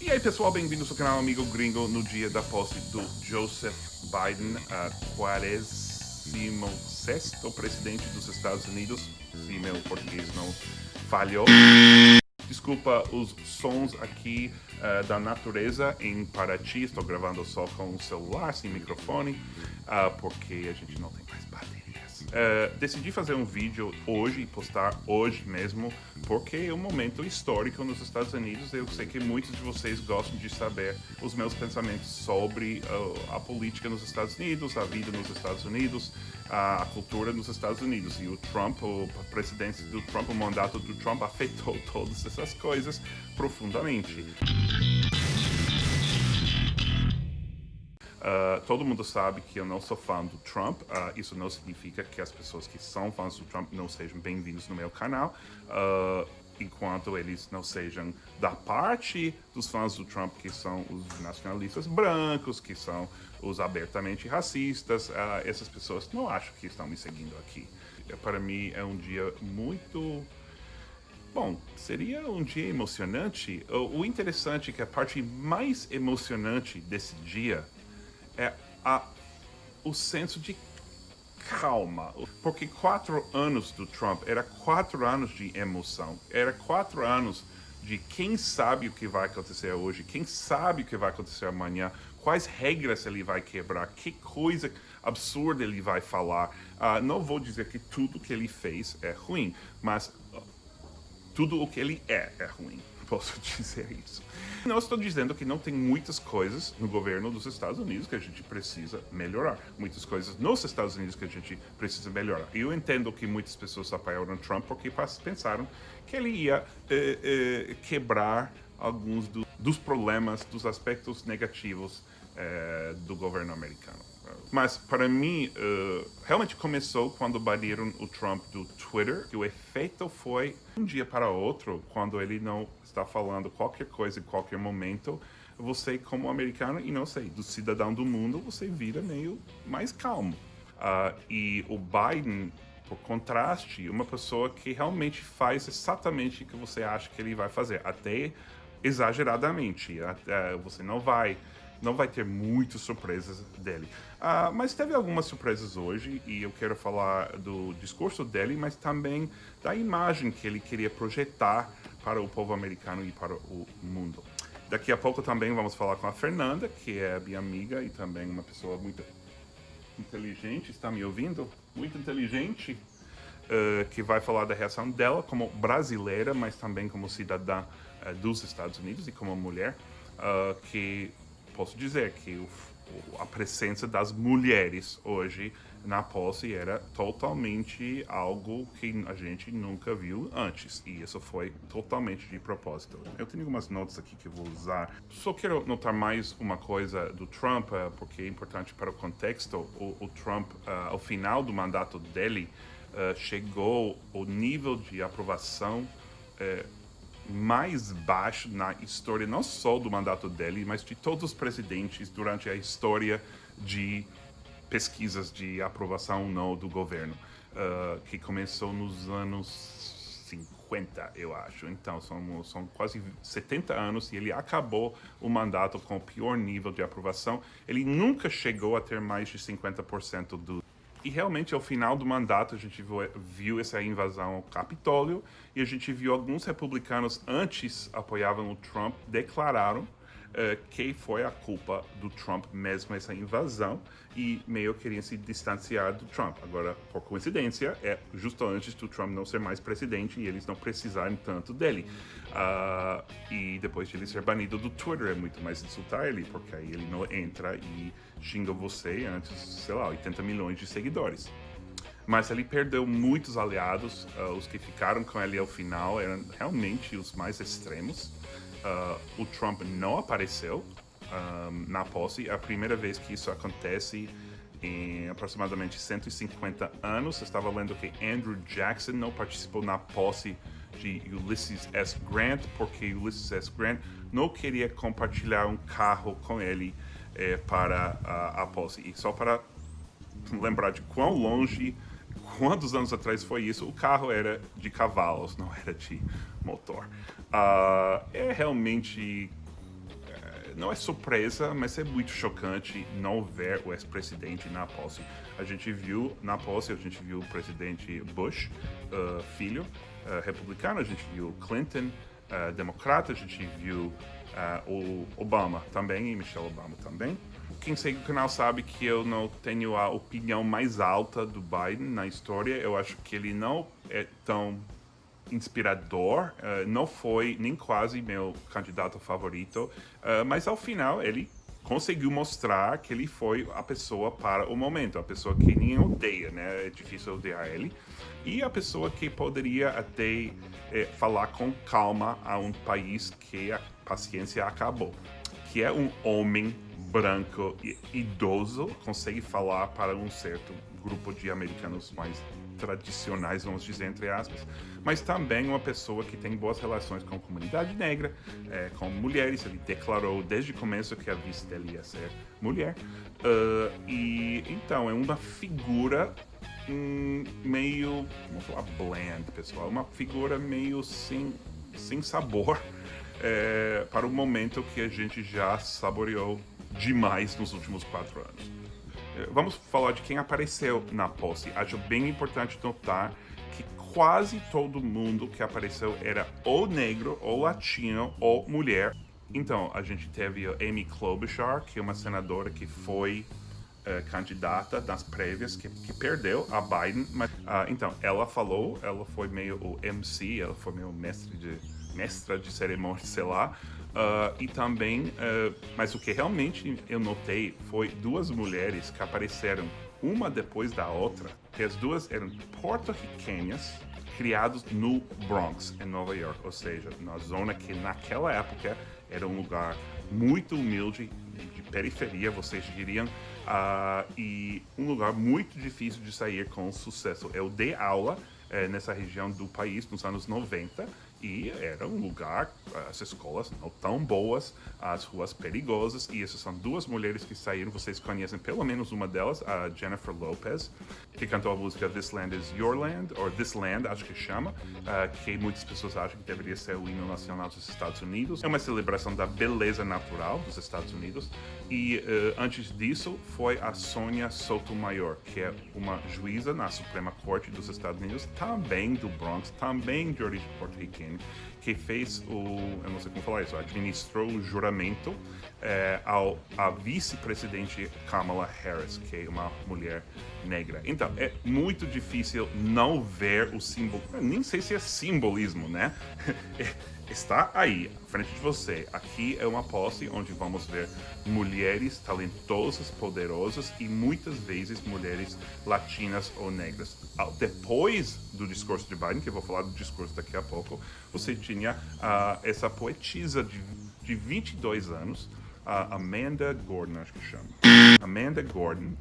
E aí pessoal, bem-vindos ao canal Amigo Gringo no dia da posse do Joseph Biden, 46º presidente dos Estados Unidos, se meu português não falhou. Desculpa os sons aqui da natureza em Paraty, estou gravando só com o celular, sem microfone, porque a gente não tem mais baterias. Decidi fazer um vídeo hoje e postar hoje mesmo, porque é um momento histórico nos Estados Unidos. Eu sei que muitos de vocês gostam de saber os meus pensamentos sobre a política nos Estados Unidos, a vida nos Estados Unidos, a cultura nos Estados Unidos. E o Trump, a presidência do Trump, o mandato do Trump afetou todas essas coisas profundamente. Todo mundo sabe que eu não sou fã do Trump. Isso não significa que as pessoas que são fãs do Trump não sejam bem-vindos no meu canal, enquanto eles não sejam da parte dos fãs do Trump, que são os nacionalistas brancos, que são os abertamente racistas. Essas pessoas não acho que estão me seguindo aqui. Para mim é um dia muito... Bom, seria um dia emocionante. O interessante é que a parte mais emocionante desse dia é o senso de calma. Porque 4 anos do Trump era 4 anos de emoção. Era 4 anos de quem sabe o que vai acontecer hoje, quem sabe o que vai acontecer amanhã, quais regras ele vai quebrar, que coisa absurda ele vai falar. Não vou dizer que tudo que ele fez é ruim, mas tudo o que ele é ruim. Posso dizer isso. Não estou dizendo que não tem muitas coisas no governo dos Estados Unidos que a gente precisa melhorar. Muitas coisas nos Estados Unidos que a gente precisa melhorar. E eu entendo que muitas pessoas apoiaram Trump porque pensaram que ele ia quebrar alguns dos problemas, dos aspectos negativos do governo americano. Mas, para mim, realmente começou quando baniram o Trump do Twitter. E o efeito foi, um dia para outro, quando ele não está falando qualquer coisa em qualquer momento, você, como americano, e não sei, do cidadão do mundo, você vira meio mais calmo. E o Biden, por contraste, uma pessoa que realmente faz exatamente o que você acha que ele vai fazer, até exageradamente. Você não vai ter muitas surpresas dele. Mas teve algumas surpresas hoje, e eu quero falar do discurso dele, mas também da imagem que ele queria projetar para o povo americano e para o mundo. Daqui a pouco também vamos falar com a Fernanda, que é minha amiga e também uma pessoa muito inteligente. Está me ouvindo? Muito inteligente. Que vai falar da reação dela como brasileira, mas também como cidadã dos Estados Unidos e como mulher, que posso dizer que a presença das mulheres hoje na posse era totalmente algo que a gente nunca viu antes, e isso foi totalmente de propósito. Eu tenho algumas notas aqui que eu vou usar. Só quero notar mais uma coisa do Trump, porque é importante para o contexto. O Trump, ao final do mandato dele, chegou ao nível de aprovação mais baixo na história, não só do mandato dele, mas de todos os presidentes durante a história de pesquisas de aprovação ou não do governo, que começou nos anos 50, eu acho. Então, são quase 70 anos e ele acabou o mandato com o pior nível de aprovação. Ele nunca chegou a ter mais de 50% do... E realmente, ao final do mandato, a gente viu essa invasão ao Capitólio, e a gente viu alguns republicanos antes apoiavam o Trump, declararam que foi a culpa do Trump mesmo, essa invasão, e meio queriam se distanciar do Trump. Agora, por coincidência, é justo antes do Trump não ser mais presidente e eles não precisarem tanto dele. E depois de ele ser banido do Twitter, é muito mais insultar ele, porque aí ele não entra e xinga você antes, sei lá, 80 milhões de seguidores. Mas ele perdeu muitos aliados. Os que ficaram com ele ao final eram realmente os mais extremos. O Trump não apareceu na posse. É a primeira vez que isso acontece em aproximadamente 150 anos. Eu estava lendo que Andrew Jackson não participou na posse de Ulysses S. Grant, porque Ulysses S. Grant não queria compartilhar um carro com ele para a posse. E só para lembrar de quão longe, quantos anos atrás foi isso, o carro era de cavalos, não era de motor. É realmente não é surpresa, mas é muito chocante não ver o ex-presidente na posse. A gente viu na posse, a gente viu o presidente Bush, filho, republicano, a gente viu Clinton, democrata, a gente viu o Obama também, e Michelle Obama também. Quem segue o canal sabe que eu não tenho a opinião mais alta do Biden na história. Eu acho que ele não é tão inspirador, não foi nem quase meu candidato favorito, mas ao final ele conseguiu mostrar que ele foi a pessoa para o momento, a pessoa que ninguém odeia, né? É difícil odiar ele. E a pessoa que poderia até falar com calma a um país que a paciência acabou, que é um homem branco e idoso, consegue falar para um certo grupo de americanos mais tradicionais, vamos dizer, entre aspas, mas também uma pessoa que tem boas relações com a comunidade negra, com mulheres. Ele declarou desde o começo que a vice dele ia ser mulher. E então é uma figura meio, vamos falar, bland, pessoal, uma figura meio sem sabor para o momento que a gente já saboreou demais nos últimos 4 anos. Vamos falar de quem apareceu na posse. Acho bem importante notar que quase todo mundo que apareceu era ou negro, ou latino, ou mulher. Então, a gente teve a Amy Klobuchar, que é uma senadora que foi candidata nas prévias, que perdeu a Biden. Mas, então, ela falou, ela foi meio o MC, ela foi meio mestra de cerimônia, sei lá. E também, mas o que realmente eu notei foi 2 mulheres que apareceram uma depois da outra, que as duas eram porto-riquenhas, criados no Bronx, em Nova York, ou seja, na zona que naquela época era um lugar muito humilde, de periferia, vocês diriam, e um lugar muito difícil de sair com sucesso. Eu dei aula nessa região do país nos anos 90, e era um lugar, as escolas não tão boas, as ruas perigosas, e essas são 2 mulheres que saíram. Vocês conhecem pelo menos uma delas, a Jennifer Lopez, que cantou a música This Land Is Your Land, ou This Land, acho que chama, que muitas pessoas acham que deveria ser o hino nacional dos Estados Unidos. É uma celebração da beleza natural dos Estados Unidos. E antes disso foi a Sonia Sotomayor, que é uma juíza na Suprema Corte dos Estados Unidos, também do Bronx, também de origem porto-riquenha, que fez eu não sei como falar isso, administrou o juramento à vice-presidente Kamala Harris, que é uma mulher negra. Então, é muito difícil não ver o símbolo, nem sei se é simbolismo, né? Está aí, à frente de você. Aqui é uma posse onde vamos ver mulheres talentosas, poderosas e muitas vezes mulheres latinas ou negras. Depois do discurso de Biden, que eu vou falar do discurso daqui a pouco, você tinha essa poetisa de 22 anos, Amanda Gorman, acho que chama. Amanda Gorman,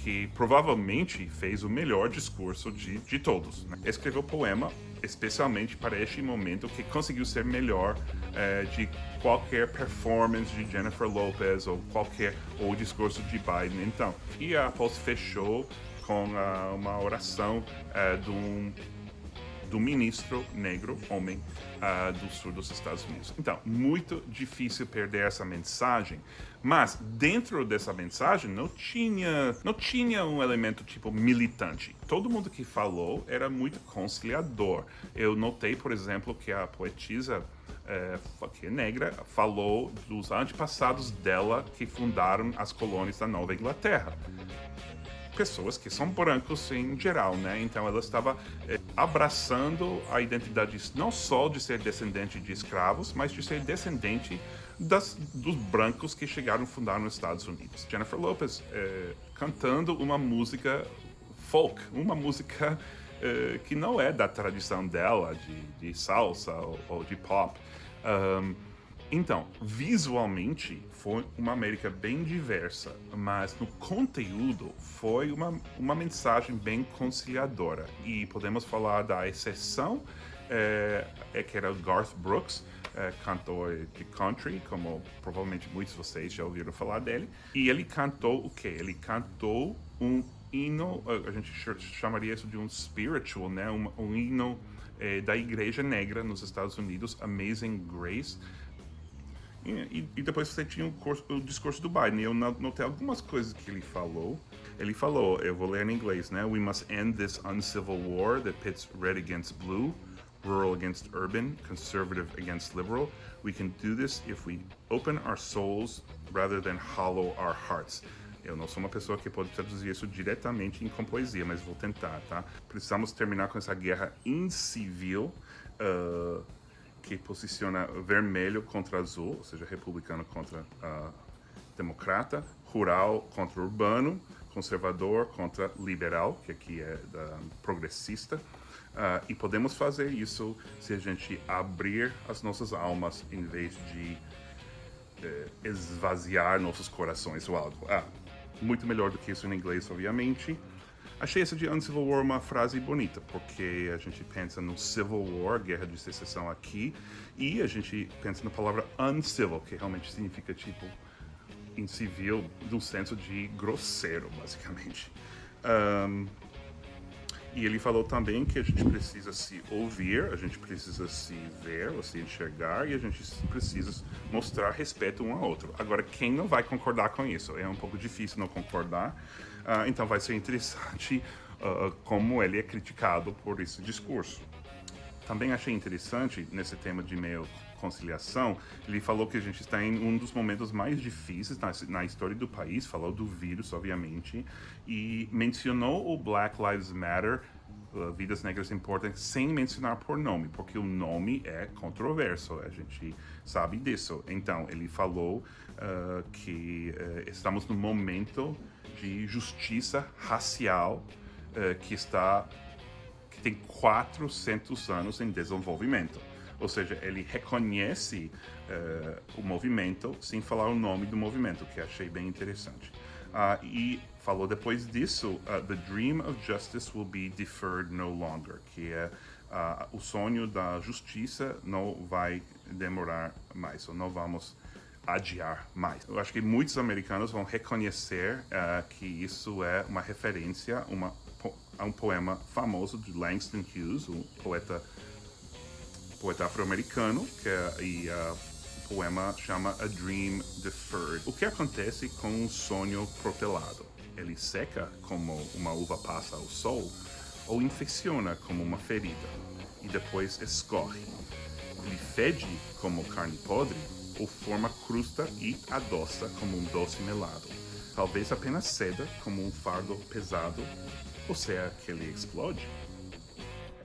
que provavelmente fez o melhor discurso de todos, né? Escreveu poema especialmente para este momento, que conseguiu ser melhor de qualquer performance de Jennifer Lopez ou o discurso de Biden. Então, e a posse fechou com uma oração do ministro negro, homem, do sul dos Estados Unidos. Então, muito difícil perder essa mensagem, mas dentro dessa mensagem não tinha um elemento tipo militante. Todo mundo que falou era muito conciliador. Eu notei, por exemplo, que a poetisa que é negra, falou dos antepassados dela que fundaram as colônias da Nova Inglaterra. Pessoas que são brancos em geral, né? Então ela estava abraçando a identidade não só de ser descendente de escravos, mas de ser descendente dos brancos que chegaram a fundar nos Estados Unidos. Jennifer Lopez cantando uma música folk, uma música que não é da tradição dela, de salsa ou de pop. Então, visualmente, foi uma América bem diversa, mas no conteúdo foi uma mensagem bem conciliadora. E podemos falar da exceção, que era o Garth Brooks, cantor de country, como provavelmente muitos de vocês já ouviram falar dele. E ele cantou o quê? Ele cantou um hino, a gente chamaria isso de um spiritual, né? Um hino da Igreja Negra nos Estados Unidos, Amazing Grace. E depois você tinha o discurso do Biden. E eu notei algumas coisas que ele falou. Ele falou, eu vou ler em inglês, né? We must end this uncivil war that pits red against blue, rural against urban, conservative against liberal. We can do this if we open our souls rather than hollow our hearts. Eu não sou uma pessoa que pode traduzir isso diretamente com poesia, mas vou tentar, tá? Precisamos terminar com essa guerra incivil, que posiciona vermelho contra azul, ou seja, republicano contra democrata, rural contra urbano, conservador contra liberal, que aqui é progressista. E podemos fazer isso se a gente abrir as nossas almas em vez de esvaziar nossos corações ou algo. Muito melhor do que isso em inglês, obviamente. Achei essa de Uncivil War uma frase bonita, porque a gente pensa no Civil War, guerra de secessão aqui, e a gente pensa na palavra uncivil, que realmente significa tipo incivil, no senso de grosseiro, basicamente. E ele falou também que a gente precisa se ouvir, a gente precisa se ver, ou se enxergar, e a gente precisa mostrar respeito um ao outro. Agora, quem não vai concordar com isso? É um pouco difícil não concordar, então vai ser interessante como ele é criticado por esse discurso. Também achei interessante, nesse tema de meio conciliação, ele falou que a gente está em um dos momentos mais difíceis na história do país, falou do vírus, obviamente, e mencionou o Black Lives Matter, Vidas Negras Importam, sem mencionar por nome, porque o nome é controverso, a gente sabe disso. Então, ele falou que estamos num momento de justiça racial que tem 400 anos em desenvolvimento. Ou seja, ele reconhece o movimento sem falar o nome do movimento, que achei bem interessante. E falou depois disso, the dream of justice will be deferred no longer, que é o sonho da justiça não vai demorar mais, ou não vamos adiar mais. Eu acho que muitos americanos vão reconhecer que isso é uma referência a um poema famoso de Langston Hughes, um poeta afro-americano, e o poema chama A Dream Deferred. O que acontece com um sonho protelado? Ele seca como uma uva passa ao sol, ou infecciona como uma ferida, e depois escorre. Ele fede como carne podre, ou forma crusta e adoça como um doce melado. Talvez apenas ceda como um fardo pesado, ou seja, que ele explode.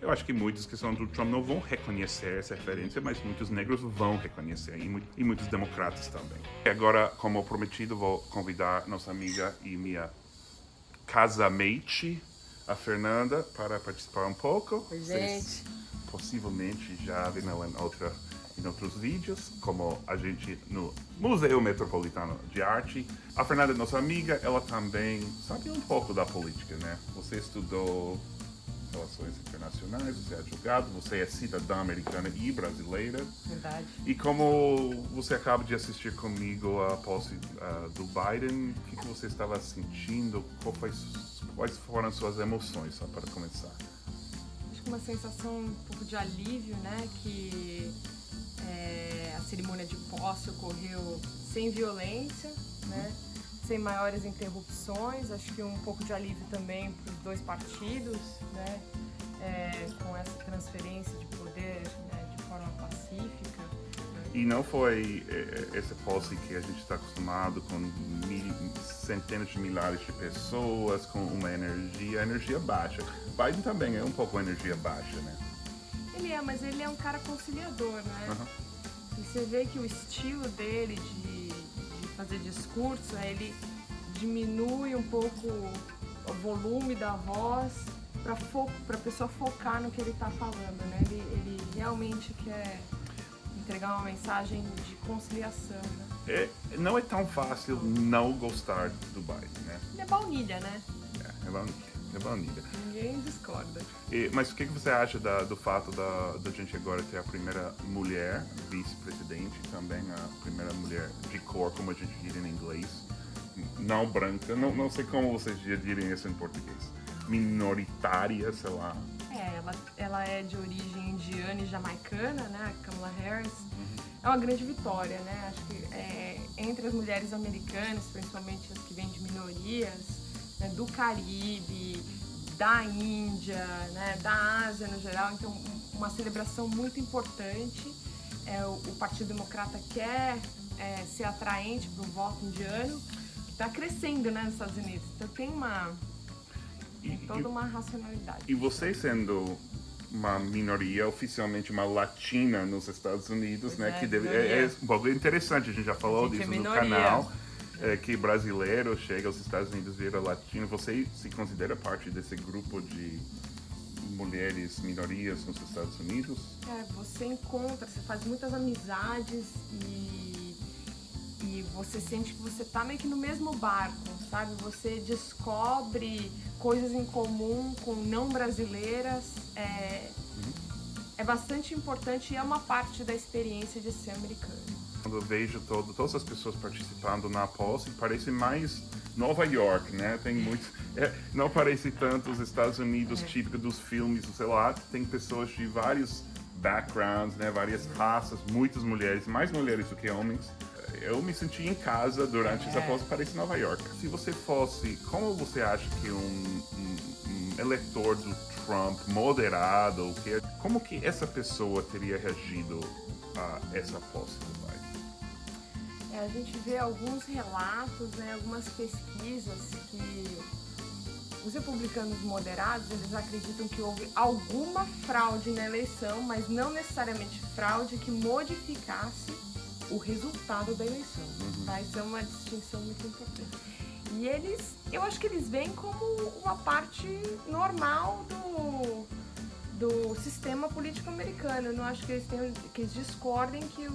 Eu acho que muitos que são do Trump não vão reconhecer essa referência, mas muitos negros vão reconhecer, e muitos democratas também. E agora, como prometido, vou convidar nossa amiga e minha casamate, a Fernanda, para participar um pouco. Oi, gente. Vocês possivelmente já viram em outros vídeos, como a gente no Museu Metropolitano de Arte. A Fernanda é nossa amiga, ela também sabe um pouco da política, né? Você estudou Relações Internacionais, você é advogado, você é cidadã americana e brasileira. Verdade. E como você acaba de assistir comigo a posse do Biden, o que você estava sentindo? Quais foram as suas emoções, só para começar? Acho que uma sensação um pouco de alívio, né? Que a cerimônia de posse ocorreu sem violência, né? Sem maiores interrupções. Acho que um pouco de alívio também para os dois partidos, né? Com essa transferência de poder, né, de forma pacífica. E não foi essa posse que a gente está acostumado com centenas de milhares de pessoas, com uma energia baixa. Biden também é um pouco energia baixa, né? Mas ele é um cara conciliador, né? Uhum. E você vê que o estilo dele de fazer discurso, ele diminui um pouco o volume da voz para a pessoa focar no que ele está falando, né? Ele realmente quer entregar uma mensagem de conciliação, né? Não é tão fácil não gostar do Biden, né? Ele é baunilha, né? É baunilha. Ninguém discorda. Mas o que você acha do fato da gente agora ter a primeira mulher vice-presidente, também a primeira mulher de cor, como a gente diria em inglês, não branca, não sei como vocês diriam isso em português, minoritária, sei lá. Ela é de origem indiana e jamaicana, né, a Kamala Harris. é uma grande vitória, né? Acho que entre as mulheres americanas, principalmente as que vêm de minorias, né, do Caribe, da Índia, né, da Ásia no geral, então uma celebração muito importante. O Partido Democrata quer ser atraente para o voto indiano, que está crescendo, né, nos Estados Unidos. Então tem toda uma racionalidade. E você sendo uma minoria, oficialmente uma latina nos Estados Unidos, né? Que é um pouco interessante, a gente já falou disso no canal, que brasileiro chega aos Estados Unidos vira latino. Você se considera parte desse grupo de mulheres minorias nos Estados Unidos? Você faz muitas amizades e você sente que você tá meio que no mesmo barco, sabe? Você descobre coisas em comum com não brasileiras. É bastante importante e é uma parte da experiência de ser americano. Quando eu vejo todas as pessoas participando na posse, parece mais Nova York, né? Tem muito, não parece tanto os Estados Unidos típico dos filmes, sei lá, tem pessoas de vários backgrounds, né? Várias raças, muitas mulheres, mais mulheres do que homens. Eu me senti em casa durante essa posse, parece Nova York. Se você fosse, como você acha que um eleitor do Trump moderado, como que essa pessoa teria reagido a essa posse do Biden? A gente vê alguns relatos, né, algumas pesquisas que os republicanos moderados, eles acreditam que houve alguma fraude na eleição, mas não necessariamente fraude que modificasse o resultado da eleição. Tá? Isso é uma distinção muito importante. E eu acho que eles veem como uma parte normal do sistema político americano. Eu não acho que eles discordem que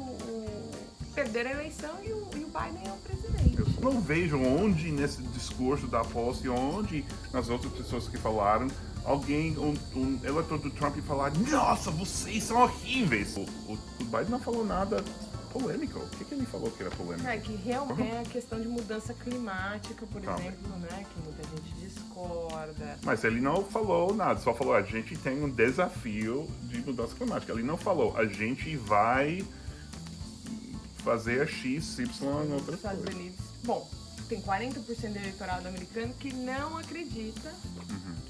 perderam a eleição e o Biden é o presidente. Eu não vejo onde nesse discurso da posse, onde nas outras pessoas que falaram, um eleitor do Trump falar: nossa, vocês são horríveis. O Biden não falou nada polêmico. O que ele falou que era polêmico? Que realmente é a questão de mudança climática, por exemplo, né? Que muita gente discorda. Mas ele não falou nada, só falou: a gente tem um desafio de mudança climática. Ele não falou: a gente vai fazer X, Y em outras Estados coisas. Unidos. Bom, tem 40% do eleitorado americano que não acredita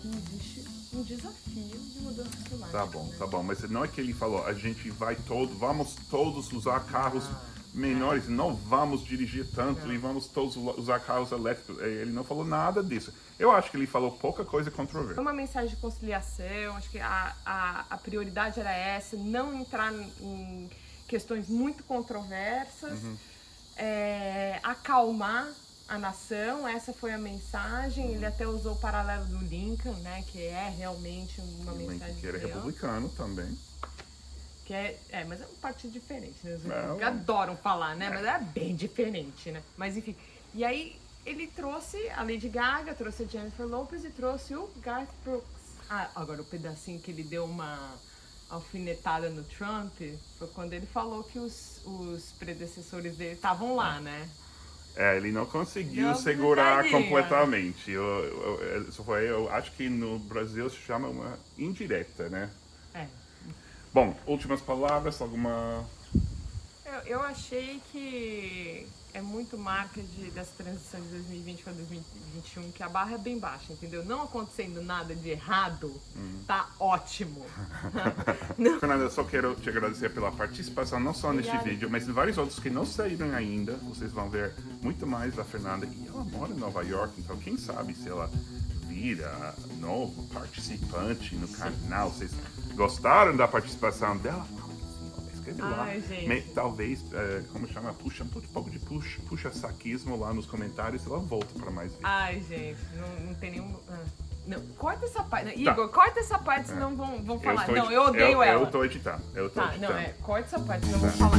que existe um desafio de mudança climática. Tá bom, mas não é que ele falou: a gente vamos todos usar carros menores, não vamos dirigir tanto e vamos todos usar carros elétricos. Ele não falou nada disso. Eu acho que ele falou pouca coisa controversa. Foi uma mensagem de conciliação, acho que a prioridade era essa, não entrar em questões muito controversas, acalmar a nação, essa foi a mensagem. Ele até usou o paralelo do Lincoln, né, que é realmente uma mensagem que era republicano também. Mas é um partido diferente, né? Os republicanos adoram falar, né? Mas é bem diferente, né? Mas enfim, e aí ele trouxe a Lady Gaga, trouxe a Jennifer Lopez e trouxe o Garth Brooks. Agora o pedacinho que ele deu uma alfinetada no Trump foi quando ele falou que os predecessores dele estavam lá, né? Ele não conseguiu segurar completamente. Eu acho que no Brasil se chama uma indireta, né? Bom, últimas palavras, alguma... Eu achei que é muito marca dessa transição de 2020 para 2021, que a barra é bem baixa, entendeu? Não acontecendo nada de errado, tá ótimo. Fernanda, eu só quero te agradecer pela participação, não só neste vídeo, mas em vários outros que não saíram ainda. Vocês vão ver muito mais da Fernanda. E ela mora em Nova York, então quem sabe se ela vira novo participante no canal. Vocês gostaram da participação dela? Escreve lá. Talvez, como chama? Puxa um pouco de puxa-saquismo lá nos comentários e ela volta para mais vídeos. Gente, não tem nenhum... Não, corta essa parte. Igor, corta essa parte, senão vão falar. Eu odeio ela. Eu tô editando. Corta essa parte, senão vão falar.